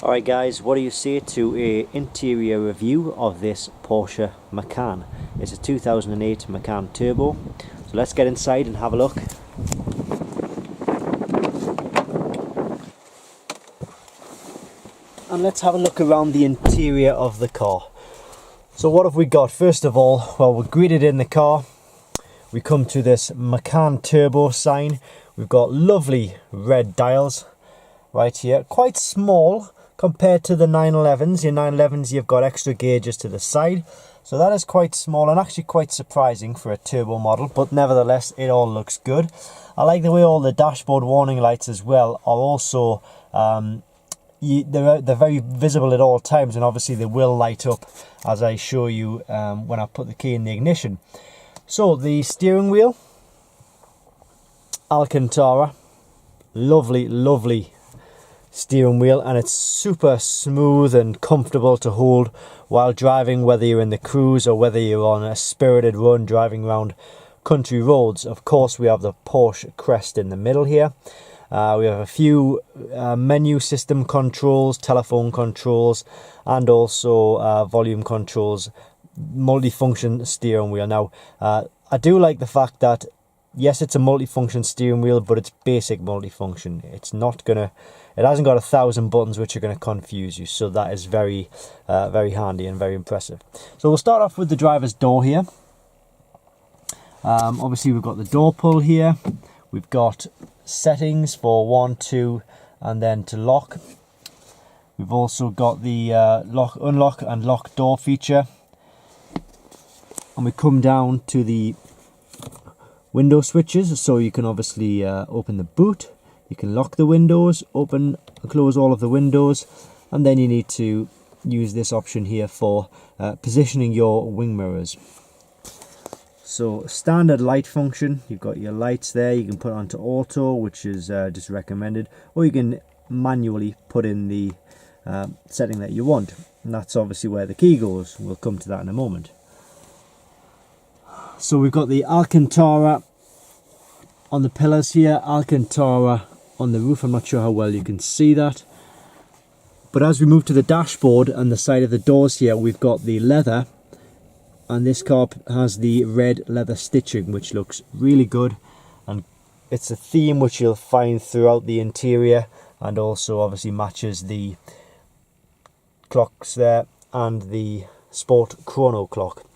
Alright guys, what do you say to a interior review of this Porsche Macan? It's a 2008 Macan Turbo. So let's get inside and have a look. And let's have a look around the interior of the car. So what have we got? First of all, well, we're greeted in the car. We come to this Macan Turbo sign. We've got lovely red dials right here, quite small compared to the 911s. Your 911s, you've got extra gauges to the side, so that is quite small and actually quite surprising for a turbo model, but nevertheless it all looks good. I like the way all the dashboard warning lights as well are also they're very visible at all times, and obviously they will light up as I show you when I put the key in the ignition. So the steering wheel, Alcantara, lovely steering wheel, and it's super smooth and comfortable to hold while driving, whether you're in the cruise or whether you're on a spirited run driving around country roads. Of course, we have the Porsche crest in the middle here. We have a few menu system controls, telephone controls, and also volume controls, multifunction steering wheel. Now I do like the fact that yes, it's a multifunction steering wheel, but it's basic multifunction. It hasn't got 1,000 buttons which are going to confuse you, so that is very handy and very impressive. So we'll start off with the driver's door here. Obviously we've got the door pull here. We've got settings for 1, 2, and then to lock. We've also got the unlock and lock door feature. And we come down to the window switches, so you can obviously open the boot, you can lock the windows, open and close all of the windows, and then you need to use this option here for positioning your wing mirrors. So standard light function, you've got your lights there, you can put onto auto, which is just recommended, or you can manually put in the setting that you want, and that's obviously where the key goes. We'll come to that in a moment. So we've got the Alcantara on the pillars here, Alcantara on the roof. I'm not sure how well you can see that. But as we move to the dashboard and the side of the doors here, we've got the leather. And this car has the red leather stitching, which looks really good. And it's a theme which you'll find throughout the interior, and also obviously matches the clocks there and the sport chrono clock.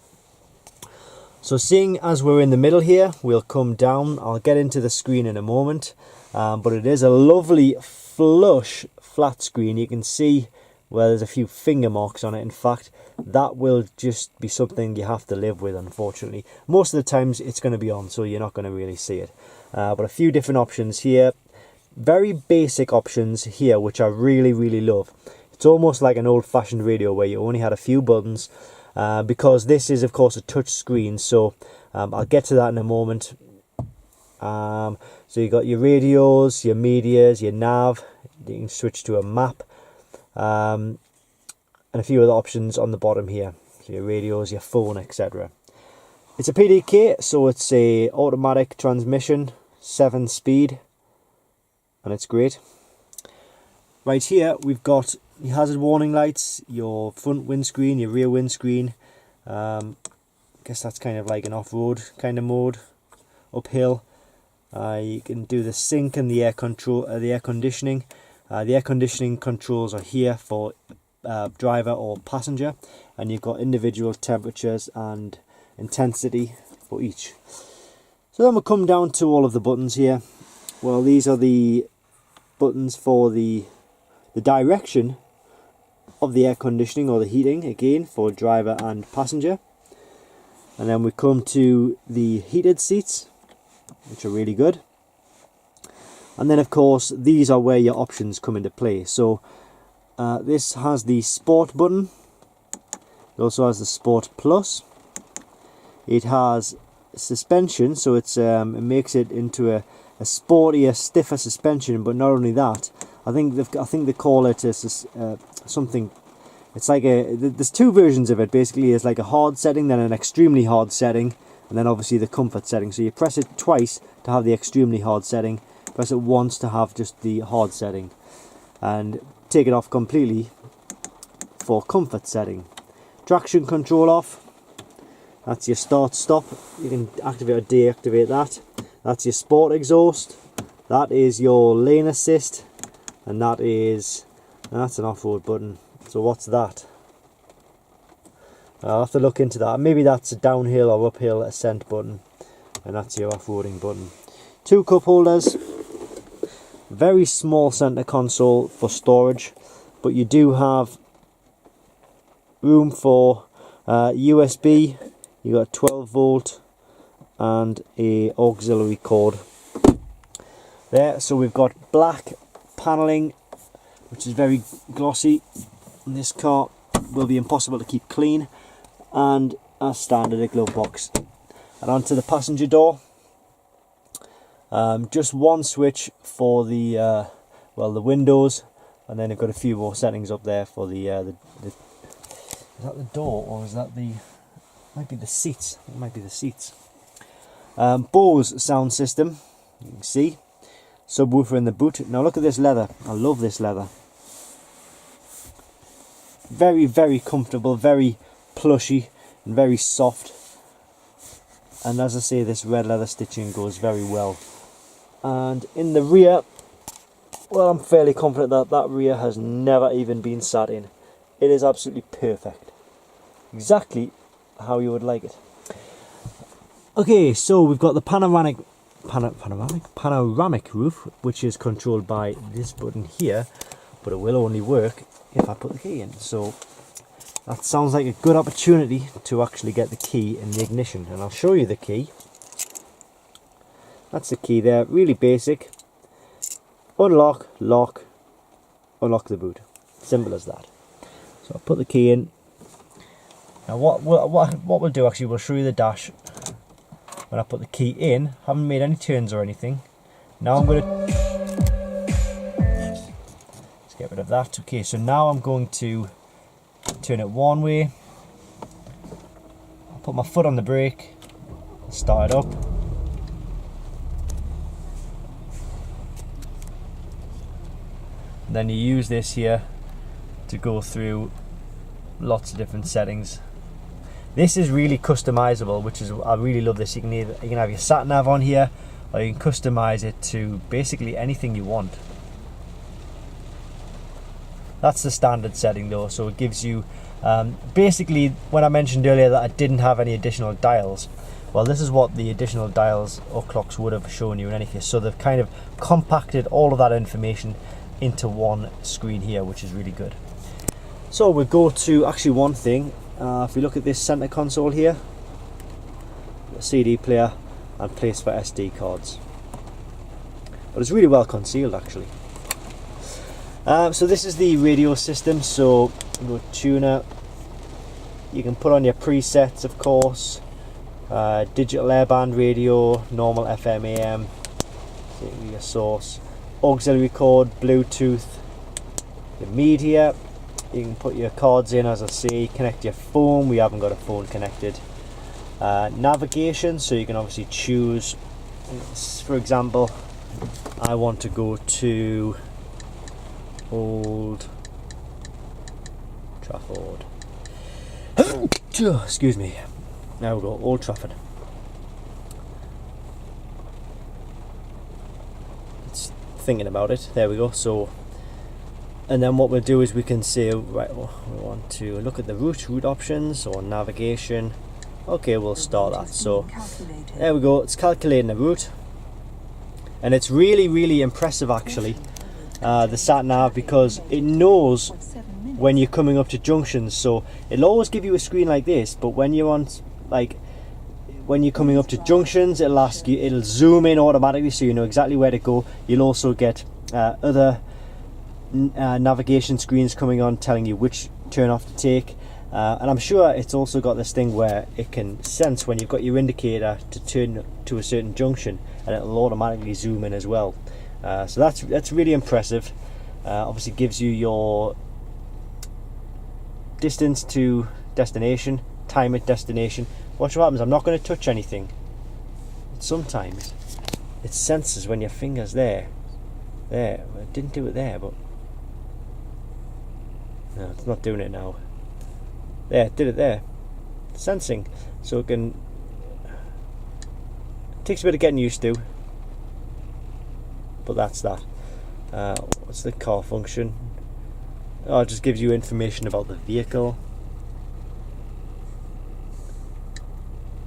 So seeing as we're in the middle here, we'll come down. I'll get into the screen in a moment, but it is a lovely flush flat screen. You can see where there's a few finger marks on it. In fact, that will just be something you have to live with, unfortunately. Most of the times it's going to be on, so you're not going to really see it. But a few different options here. Very basic options here, which I really love. It's almost like an old-fashioned radio where you only had a few buttons. Because this is of course a touch screen, so I'll get to that in a moment. So you got your radios, your medias, your nav, you can switch to a map, and a few other options on the bottom here, so your radios, your phone, etc. It's a PDK, so it's a automatic transmission, 7-speed, and it's great. Right here we've got your hazard warning lights, your front windscreen, your rear windscreen. I guess that's kind of like an off-road kind of mode, uphill. You can do the sync and the air conditioning. The air conditioning controls are here for driver or passenger, and you've got individual temperatures and intensity for each. So then we'll come down to all of the buttons here. Well, these are the buttons for the direction of the air conditioning or the heating, again for driver and passenger. And then we come to the heated seats, which are really good. And then of course these are where your options come into play. So this has the Sport button. It also has the Sport Plus. It has suspension, so it's it makes it into a sportier, stiffer suspension. But not only that, I think they call it something. It's like there's two versions of it. Basically, it's like a hard setting, then an extremely hard setting, and then obviously the comfort setting. So you press it twice to have the extremely hard setting, press it once to have just the hard setting. And take it off completely for comfort setting. Traction control off. That's your start stop. You can activate or deactivate that. That's your sport exhaust. That is your lane assist, and that's an off-road button. So what's that? I'll have to look into that. Maybe that's a downhill or uphill ascent button, and that's your off-roading button. 2 cup holders. Very small center console for storage, but you do have room for USB. You got 12 volt and a auxiliary cord there. So we've got black paneling, which is very glossy. And this car will be impossible to keep clean, and as standard, a glove box. And onto the passenger door. Just one switch for the the windows, and then I've got a few more settings up there for the is that the door, or is that the might be the seats? It might be the seats. Bose sound system, you can see. Subwoofer in the boot. Now look at this leather. I love this leather. Very, very comfortable, very plushy and very soft. And as I say, this red leather stitching goes very well. And in the rear, well, I'm fairly confident that that rear has never even been sat in. It is absolutely perfect. Exactly how you would like it. Okay, so we've got the panoramic roof, which is controlled by this button here, but it will only work if I put the key in. So that sounds like a good opportunity to actually get the key in the ignition, and I'll show you the key. That's the key there, really basic. Unlock, lock, unlock the boot. Simple as that. So I'll put the key in. Now what we'll do, actually, we'll show you the dash when I put the key in. Haven't made any turns or anything. Now I'm going to... Let's get rid of that. Okay, so now I'm going to turn it one way. I'll put my foot on the brake, start it up. Then you use this here to go through lots of different settings. This is really customizable, which is, I really love this. You can have your sat nav on here, or you can customize it to basically anything you want. That's the standard setting though, so it gives you basically, when I mentioned earlier that I didn't have any additional dials, well, this is what the additional dials or clocks would have shown you in any case. So they've kind of compacted all of that information into one screen here, which is really good. So we'll go to actually one thing. If we look at this center console here, a CD player and place for SD cards, but it's really well concealed actually. So this is the radio system. So you go tuner, you can put on your presets, of course, digital airband radio, normal FM AM, your source, auxiliary cord, Bluetooth, your media. You can put your cards in, as I say, connect your phone. We haven't got a phone connected. Navigation, so you can obviously choose, for example, I want to go to Old Trafford. Excuse me. Now we go, Old Trafford. It's thinking about it. There we go. So, and then what we'll do is we can say, right, we want to look at the route options or navigation. Okay, we'll start that. So there we go, it's calculating the route, and it's really impressive actually, the sat nav, because it knows when you're coming up to junctions. So it'll always give you a screen like this, but when you're on, like, when you're coming up to junctions, it'll ask you, it'll zoom in automatically so you know exactly where to go. You'll also get other navigation screens coming on telling you which turn off to take, and I'm sure it's also got this thing where it can sense when you've got your indicator to turn to a certain junction, and it'll automatically zoom in as well. So that's really impressive. Obviously gives you your distance to destination, time at destination. Watch what happens. I'm not going to touch anything. Sometimes it senses when your finger's there. It didn't do it there, but No, it's not doing it now. There, it did it there. Sensing. So it can... It takes a bit of getting used to. But that's that. What's the car function? Oh, it just gives you information about the vehicle.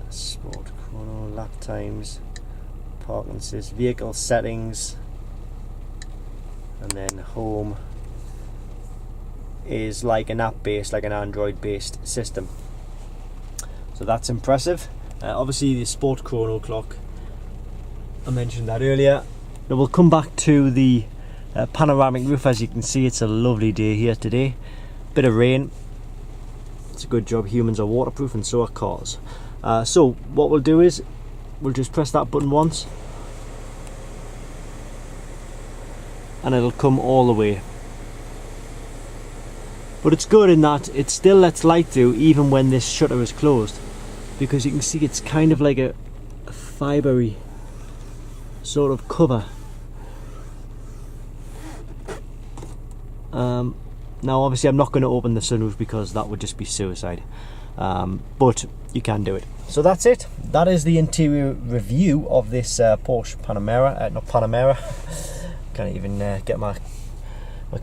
Sport chrono, lap times, parking assist, vehicle settings, and then home is like an app based, like an Android based system. So that's impressive. Obviously the sport chrono clock, I mentioned that earlier. Now we'll come back to the panoramic roof. As you can see, it's a lovely day here today. Bit of rain. It's a good job humans are waterproof and so are cars. So what we'll do is we'll just press that button once and it'll come all the way. But it's good in that it still lets light through even when this shutter is closed, because you can see it's kind of like a fibery sort of cover. Now obviously I'm not going to open the sunroof because that would just be suicide, but you can do it. So that's it. That is the interior review of this Porsche Panamera, not Panamera, can't even get my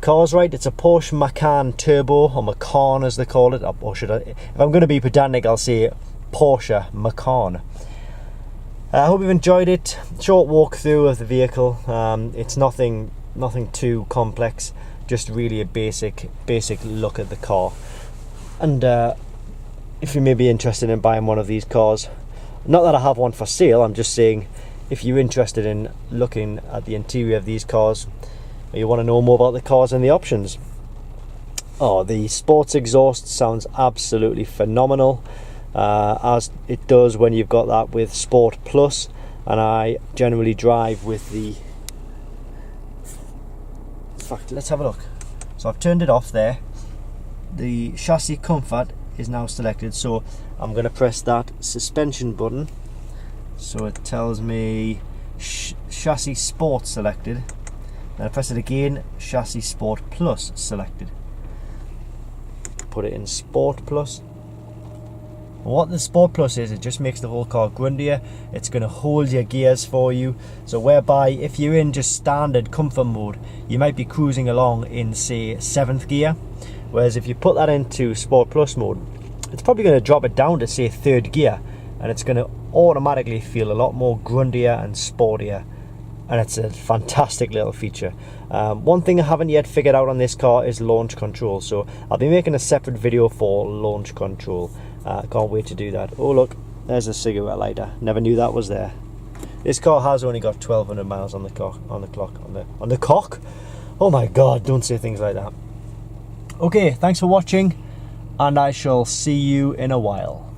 cars right. It's a Porsche Macan Turbo, or Macan as they call it, or should I, if I'm going to be pedantic, I'll say Porsche Macan. I hope you've enjoyed it. Short walkthrough of the vehicle. It's nothing too complex, just really a basic look at the car. And if you may be interested in buying one of these cars, not that I have one for sale, I'm just saying if you're interested in looking at the interior of these cars, or you want to know more about the cars and the options. Oh, the sports exhaust sounds absolutely phenomenal, as it does when you've got that with Sport Plus, and I generally drive with the... In fact, let's have a look. So I've turned it off there. The chassis comfort is now selected, so I'm going to press that suspension button, so it tells me chassis sport selected. Then I press it again, chassis sport plus selected. Put it in sport plus. What the Sport Plus is, it just makes the whole car gruntier. It's going to hold your gears for you, so whereby if you're in just standard comfort mode, you might be cruising along in, say, 7th gear, whereas if you put that into Sport Plus mode, it's probably going to drop it down to, say, 3rd gear, and it's going to automatically feel a lot more gruntier and sportier, and it's a fantastic little feature. One thing I haven't yet figured out on this car is launch control, so I'll be making a separate video for launch control. Can't wait to do that. Oh look, there's a cigarette lighter. Never knew that was there. This car has only got 1,200 miles on the clock. On the cock. Oh my god! Don't say things like that. Okay, thanks for watching, and I shall see you in a while.